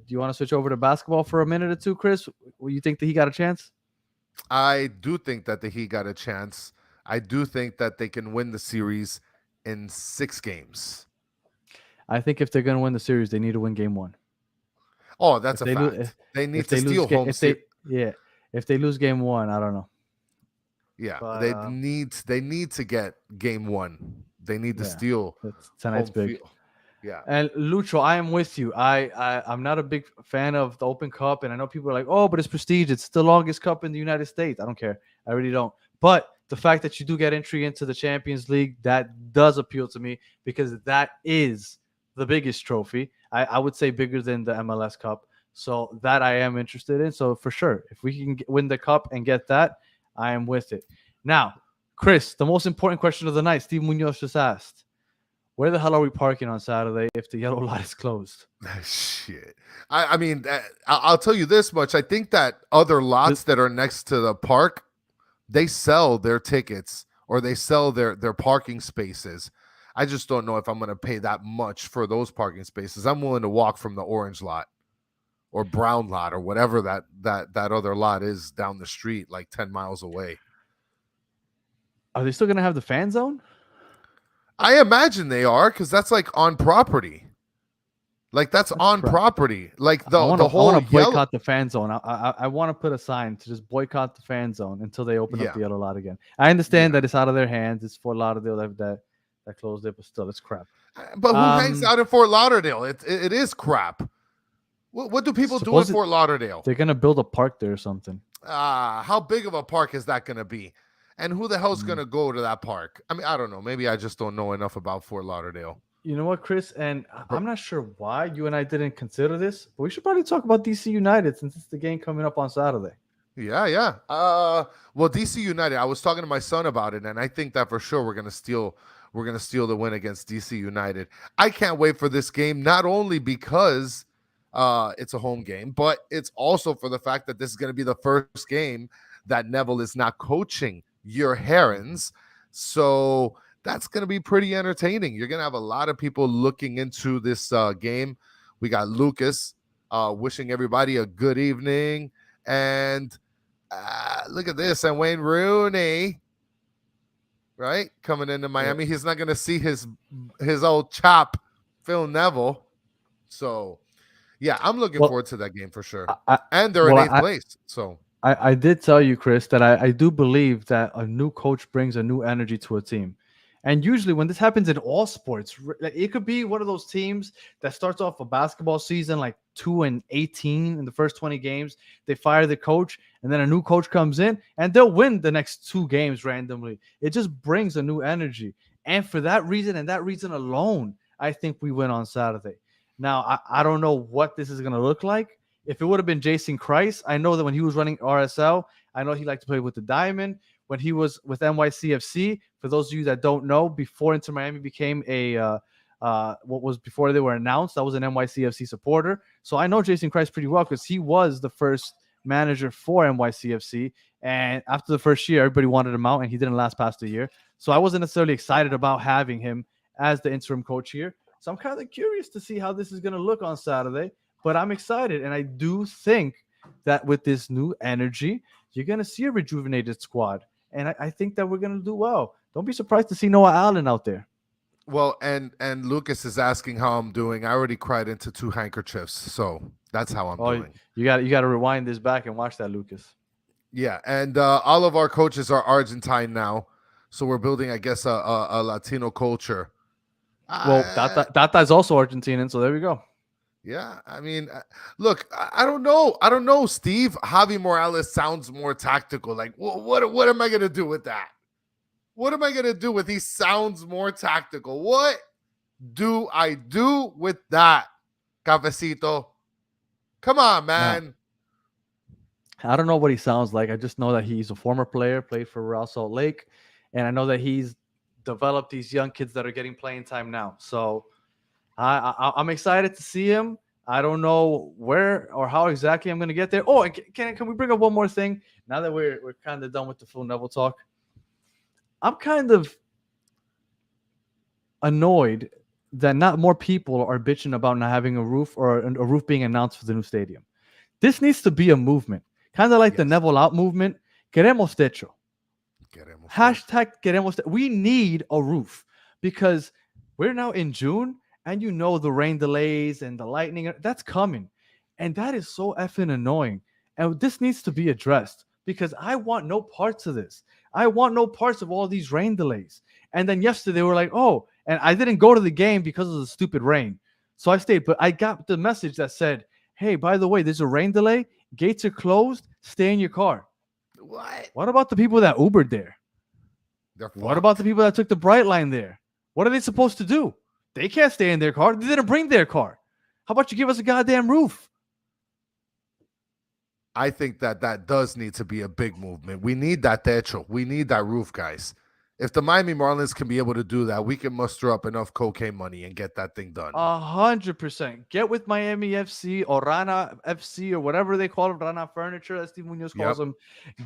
you want to switch over to basketball for a minute or two, Chris? You think the Heat got a chance? I do think that the Heat got a chance. I do think that they can win the series in 6 games. I think if they're going to win the series, they need to win game 1. Oh, that's a fact. They need to steal home. If they lose game 1, I don't know. Yeah, but, they need to get game 1. They need to steal. Tonight's big. Yeah. And Lucho, I am with you. I'm not a big fan of the Open Cup, and I know people are like, "Oh, but it's prestige. It's the longest cup in the United States." I don't care. I really don't. But the fact that you do get entry into the Champions League, that does appeal to me because that is the biggest trophy. I would say bigger than the MLS Cup. So that I am interested in. So for sure, if we can win the cup and get that, I am with it. Now, Chris, the most important question of the night, Steve Munoz just asked. Where the hell are we parking on Saturday if the yellow light is closed? Shit. I mean, I'll tell you this much. I think that other lots that are next to the park, they sell their tickets or they sell their parking spaces. I just don't know if I'm going to pay that much for those parking spaces. I'm willing to walk from the orange lot or brown lot or whatever that other lot is down the street, like 10 miles away. Are they still going to have the fan zone? I imagine they are, because that's like on property. Like that's on property. Like the whole. I want to boycott the fan zone. I want to put a sign to just boycott the fan zone until they open up the yellow lot again. I understand that it's out of their hands. It's Fort Lauderdale that closed it, but still, it's crap. But who hangs out in Fort Lauderdale? It is crap. What do people do in Fort Lauderdale? They're gonna build a park there or something. How big of a park is that gonna be? And who the hell's going to go to that park? I mean, I don't know. Maybe I just don't know enough about Fort Lauderdale. You know what, Chris? And I'm not sure why you and I didn't consider this, but we should probably talk about DC United since it's the game coming up on Saturday. Yeah. Well, DC United, I was talking to my son about it, and I think that for sure we're going to steal the win against DC United. I can't wait for this game, not only because it's a home game, but it's also for the fact that this is going to be the first game that Neville is not coaching your Herons. So that's going to be pretty entertaining. You're going to have a lot of people looking into this game. We got Lucas wishing everybody a good evening. And look at this. And Wayne Rooney, right, coming into Miami. He's not going to see his old chop, Phil Neville. So, yeah, I'm looking forward to that game for sure. And they're in 8th place. So I did tell you, Chris, that I do believe that a new coach brings a new energy to a team. And usually when this happens in all sports, it could be one of those teams that starts off a basketball season like 2-18 in the first 20 games. They fire the coach, and then a new coach comes in, and they'll win the next 2 games randomly. It just brings a new energy. And for that reason and that reason alone, I think we win on Saturday. Now, I don't know what this is going to look like. If it would have been Jason Christ, I know that when he was running RSL, I know he liked to play with the diamond. When he was with NYCFC, for those of you that don't know, before Inter Miami became what was before they were announced, I was an NYCFC supporter. So I know Jason Christ pretty well because he was the first manager for NYCFC. And after the first year, everybody wanted him out, and he didn't last past a year. So I wasn't necessarily excited about having him as the interim coach here. So I'm kind of curious to see how this is going to look on Saturday. But I'm excited, and I do think that with this new energy, you're going to see a rejuvenated squad. And I think that we're going to do well. Don't be surprised to see Noah Allen out there. Well, and Lucas is asking how I'm doing. I already cried into 2 handkerchiefs, so that's how I'm doing. You got to rewind this back and watch that, Lucas. Yeah, and all of our coaches are Argentine now, so we're building, I guess, a Latino culture. Well, Tata is also Argentinian, so there we go. Yeah, I mean, look, I don't know, Steve. Javi Morales sounds more tactical. Like, what am I gonna do with that? What am I gonna do with he sounds more tactical? What do I do with that, Cafecito? Come on, man. No. I don't know what he sounds like. I just know that he's a former player, played for Real Salt Lake, and I know that he's developed these young kids that are getting playing time now. So I'm excited to see him. I don't know where or how exactly I'm going to get there. Oh, and can we bring up one more thing? Now that we're kind of done with the Phil Neville talk, I'm kind of annoyed that not more people are bitching about not having a roof or a roof being announced for the new stadium. This needs to be a movement, kind of like the Neville out movement. Queremos techo. Hashtag queremos techo. We need a roof because we're now in June. And you know the rain delays and the lightning, that's coming. And that is so effing annoying. And this needs to be addressed because I want no parts of this. I want no parts of all these rain delays. And then yesterday they were like, oh, and I didn't go to the game because of the stupid rain. So I stayed, but I got the message that said, hey, by the way, there's a rain delay. Gates are closed. Stay in your car. What about the people that Ubered there? What about the people that took the Bright Line there? What are they supposed to do? They can't stay in their car. They didn't bring their car. How about you give us a goddamn roof? I think that does need to be a big movement. We need that techo. We need that roof, guys. If the Miami Marlins can be able to do that, we can muster up enough cocaine money and get that thing done. 100%. Get with Miami FC or Rana FC or whatever they call it, Rana Furniture, as Steve Munoz calls them.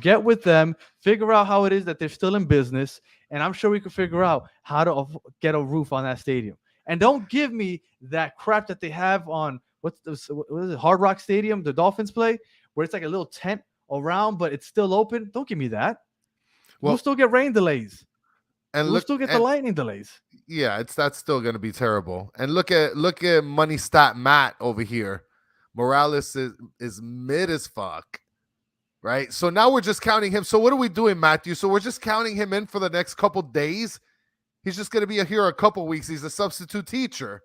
Get with them. Figure out how it is that they're still in business. And I'm sure we can figure out how to get a roof on that stadium. And don't give me that crap that they have on, what is it, Hard Rock Stadium, the Dolphins play, where it's like a little tent around, but it's still open. Don't give me that. We'll still get rain delays. And we'll still get the lightning delays. Yeah, that's still going to be terrible. And look at Money Stat Matt over here. Morales is mid as fuck, right? So now we're just counting him. So what are we doing, Matthew? So we're just counting him in for the next couple days. He's just going to be here a couple weeks. He's a substitute teacher.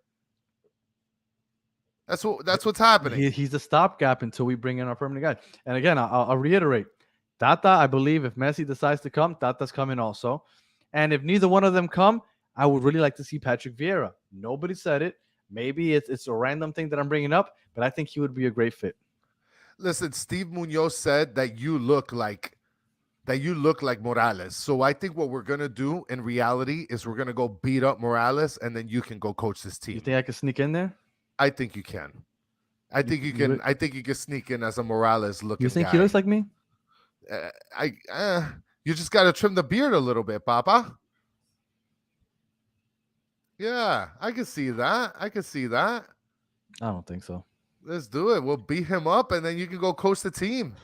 That's what's happening. He's a stopgap until we bring in our permanent guy. And again, I'll reiterate, Tata, I believe if Messi decides to come, Tata's coming also. And if neither one of them come, I would really like to see Patrick Vieira. Nobody said it. Maybe it's a random thing that I'm bringing up, but I think he would be a great fit. Listen, Steve Munoz said that you look like Morales. So I think what we're gonna do in reality is we're gonna go beat up Morales, and then you can go coach this team. You think I can sneak in there? I think you can. I think you can sneak in as a Morales looking. You think guy. He looks like me? You just got to trim the beard a little bit, Papa. Yeah, I can see that. I don't think so. Let's do it. We'll beat him up, and then you can go coach the team.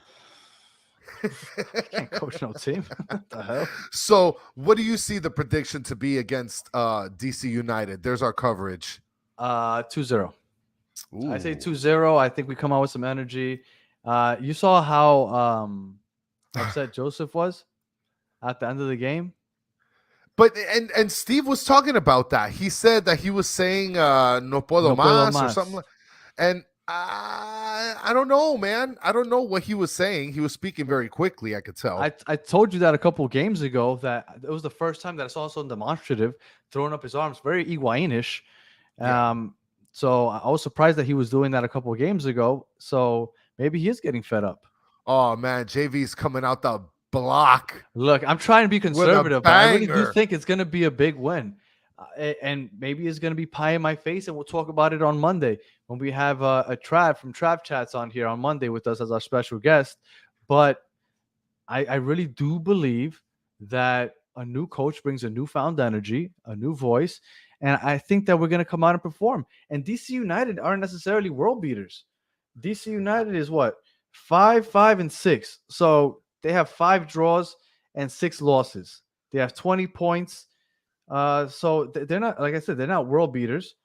I can't coach no team. What the hell? So, what do you see the prediction to be against DC United? There's our coverage. 2-0. Ooh. I say 2-0. I think we come out with some energy. You saw how upset Joseph was at the end of the game. But and Steve was talking about that. He said that he was saying no puedo más or something. And I don't know, man. I don't know what he was saying. He was speaking very quickly. I could tell. I told you that a couple of games ago that it was the first time that I saw someone demonstrative throwing up his arms, very Higuain-ish. Yeah. So I was surprised that he was doing that a couple of games ago. So maybe he is getting fed up. Oh man, JV's coming out the block. Look, I'm trying to be With a conservative, but I really do banger. think it's going to be a big win. And maybe it's going to be pie in my face, and we'll talk about it on Monday when we have a Trav from Trav Chats on here on Monday with us as our special guest. But I really do believe that a new coach brings a newfound energy, a new voice, and I think that we're going to come out and perform. And DC United aren't necessarily world beaters. DC United is what? 5-5-6. So they have 5 draws and 6 losses. They have 20 points. So they're not, like I said, they're not world beaters.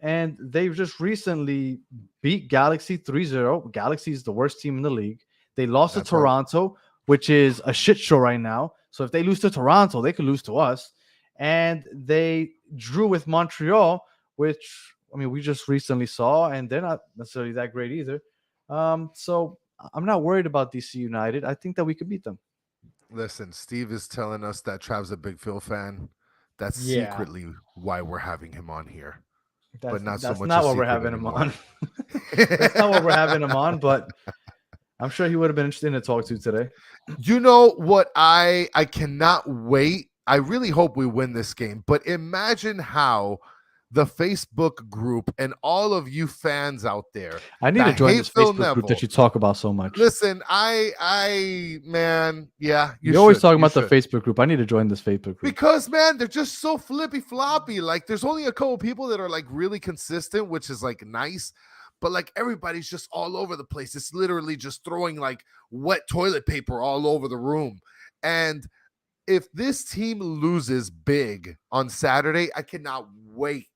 And they've just recently beat Galaxy 3-0. Galaxy is the worst team in the league. They lost to Toronto, which is a shit show right now. So if they lose to Toronto, they could lose to us. And they drew with Montreal, which, I mean, we just recently saw, and they're not necessarily that great either. So I'm not worried about DC United. I think that we could beat them. Listen, Steve is telling us that Trav's a big Phil fan. That's Yeah. secretly why we're having him on here. That's not so that's much not a what we're secret having him anymore. on. That's not what we're having him on, but I'm sure he would have been interested to talk to today. You know what? I cannot wait. I really hope we win this game. But imagine how the Facebook group and all of you fans out there. I need to that join hate this Phil Facebook group Neville. that you talk about so much. Listen, man, yeah. You're always talking you about the should. Facebook group. I need to join this Facebook group. Because, man, they're just so flippy floppy. Like, there's only a couple people that are like really consistent, which is like nice. But like everybody's just all over the place. It's literally just throwing like wet toilet paper all over the room. And if this team loses big on Saturday, I cannot wait.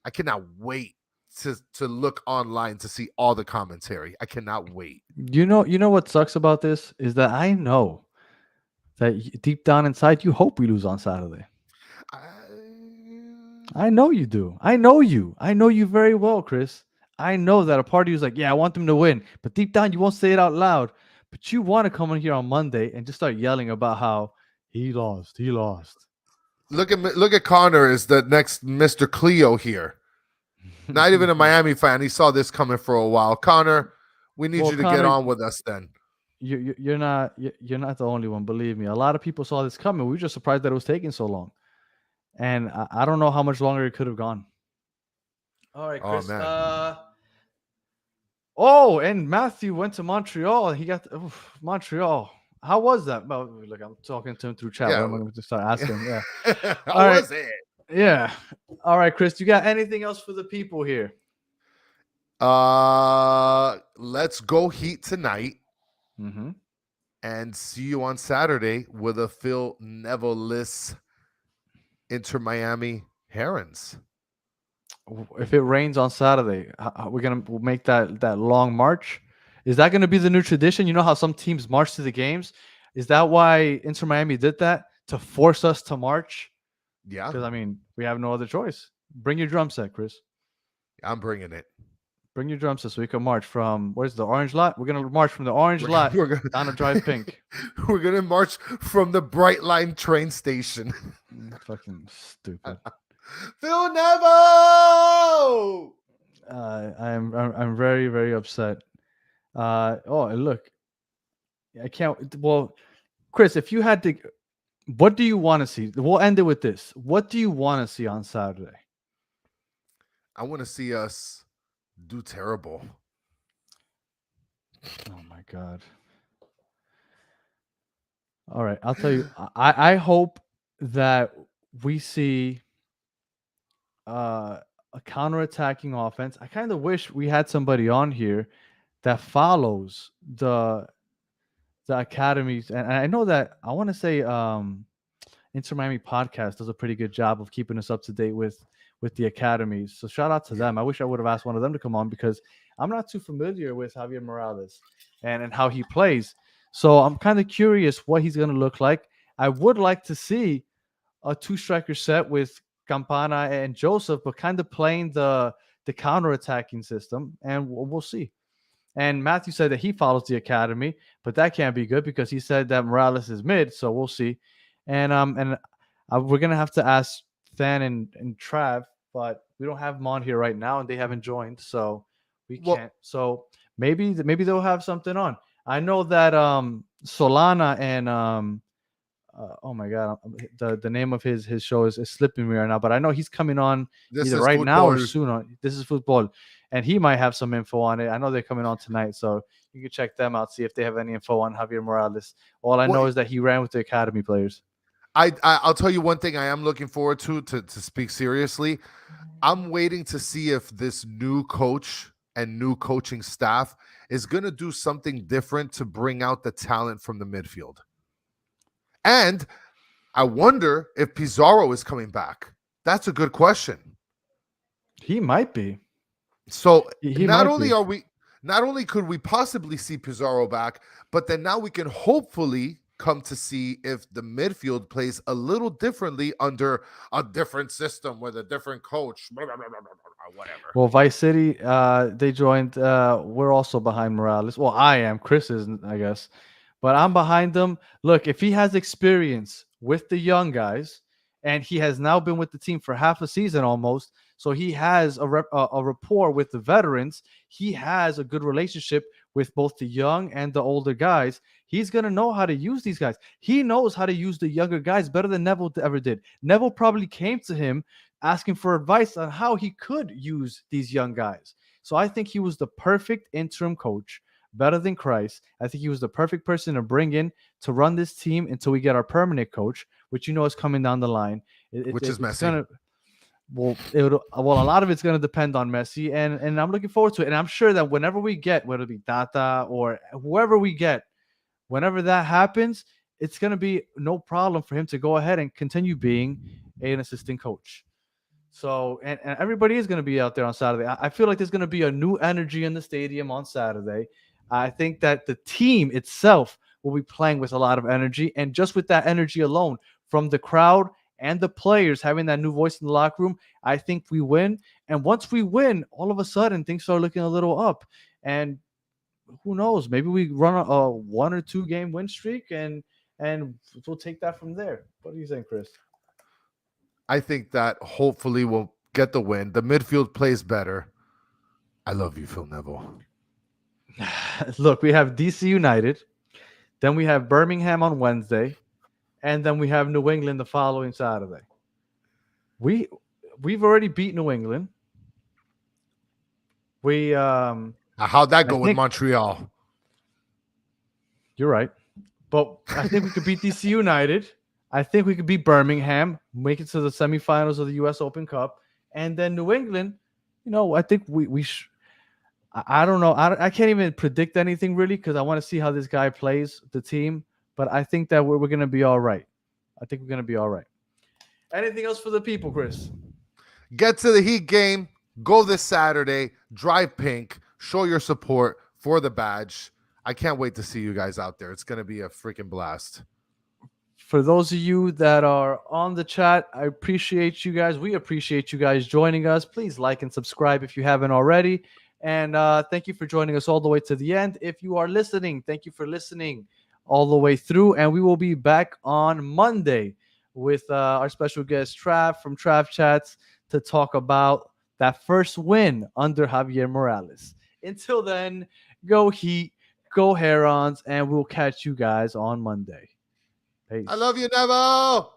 I cannot wait to look online to see all the commentary. I cannot wait. You know what sucks about this is that I know that deep down inside you hope we lose on Saturday. I know you do. I know you. I know you very well, Chris. I know that a part of you is like, yeah, I want them to win. But deep down, you won't say it out loud. But you want to come in here on Monday and just start yelling about how he lost. He lost. Look at Connor is the next Mr. Cleo here. Not even a Miami fan. He saw this coming for a while. Connor, we need you to Connor, get on with us then. You're not the only one. Believe me. A lot of people saw this coming. We were just surprised that it was taking so long. And I don't know how much longer it could have gone. All right, Chris. And Matthew went to Montreal. And he got Montreal. How was that? Well, look, I'm talking to him through chat. I'm going to start asking. Yeah. How was it? Yeah. All right, Chris. You got anything else for the people here? Let's go Heat tonight. Mm-hmm. And see you on Saturday with a Phil Neville-less Inter Miami Herons. If it rains on Saturday, we're gonna make that long march. Is that gonna be the new tradition? You know how some teams march to the games. Is that why Inter Miami did that to force us to march? Yeah, because I mean we have no other choice. Bring your drum set, Chris. I'm bringing it. Bring your drum set so we can march from where's the orange lot? We're gonna march from the orange lot down to Drive Pink. We're gonna march from the Bright Line train station. Fucking stupid. Phil Neville. I'm very, very upset. Look, I can't. Well, Chris, if you had to, what do you want to see? We'll end it with this. What do you want to see on Saturday? I want to see us do terrible. Oh my God. All right, I'll tell you. I hope that we see a counterattacking offense. I kind of wish we had somebody on here that follows the academies, and I know that I want to say Inter Miami podcast does a pretty good job of keeping us up to date with the academies. So shout out to them. I wish I would have asked one of them to come on because I'm not too familiar with Javier Morales and how he plays. So I'm kind of curious what he's going to look like. I would like to see a 2-striker set with Campana and Joseph, but kind of playing the the counter-attacking system, and we'll see. And Matthew said that he follows the academy, but that can't be good because he said that Morales is mid. So we'll see. And we're gonna have to ask Than and Trav, but we don't have them on here right now, and they haven't joined, so we can't. So maybe they'll have something on. I know that Solana and oh my god, the name of his show is slipping me right now, but I know he's coming on either right now or soon. On This is Football, and he might have some info on it. I know they're coming on tonight, so you can check them out, see if they have any info on Javier Morales. All I know is that he ran with the academy players. I'll tell you one thing I am looking forward to speak seriously. I'm waiting to see if this new coach and new coaching staff is going to do something different to bring out the talent from the midfield. And I wonder if Pizarro is coming back. That's a good question. He might be. So not only could we possibly see Pizarro back, but then now we can hopefully come to see if the midfield plays a little differently under a different system with a different coach, blah, blah, blah, blah, blah, whatever. Well, Vice City, they joined. We're also behind Morales. Well, I am. Chris isn't, I guess. But I'm behind them. Look, if he has experience with the young guys, and he has now been with the team for half a season almost, so he has a rapport with the veterans. He has a good relationship with both the young and the older guys. He's going to know how to use these guys. He knows how to use the younger guys better than Neville ever did. Neville probably came to him asking for advice on how he could use these young guys. So I think he was the perfect interim coach, better than Christ. I think he was the perfect person to bring in to run this team until we get our permanent coach, which is coming down the line. Which is Messi. A lot of it's going to depend on Messi, and I'm looking forward to it. And I'm sure that whenever we get, whether it be Tata or whoever we get, whenever that happens, it's going to be no problem for him to go ahead and continue being an assistant coach. So, and everybody is going to be out there on Saturday. I feel like there's going to be a new energy in the stadium on Saturday. I think that the team itself will be playing with a lot of energy, and just with that energy alone from the crowd and the players having that new voice in the locker room, I think we win. And once we win, all of a sudden things start looking a little up. And who knows? Maybe we run a 1 or 2 game win streak, and we'll take that from there. What do you think, Chris? I think that hopefully we'll get the win. The midfield plays better. I love you, Phil Neville. Look, we have DC United, then we have Birmingham on Wednesday, and then we have New England the following Saturday. We've already beat New England. How'd that go with Montreal? You're right. But I think we could beat DC United. I think we could beat Birmingham, make it to the semifinals of the U.S. Open Cup. And then New England, I think we I don't know. I can't even predict anything really because I want to see how this guy plays the team. But I think that we're going to be all right. I think we're going to be all right. Anything else for the people, Chris? Get to the Heat game. Go this Saturday. Drive pink. Show your support for the badge. I can't wait to see you guys out there. It's going to be a freaking blast. For those of you that are on the chat, I appreciate you guys. We appreciate you guys joining us. Please like and subscribe if you haven't already. And thank you for joining us all the way to the end. If you are listening, thank you for listening all the way through. And we will be back on Monday with our special guest, Trav from Trav Chats, to talk about that first win under Javier Morales. Until then, go Heat, go Herons, and we'll catch you guys on Monday. Peace. I love you, Neville.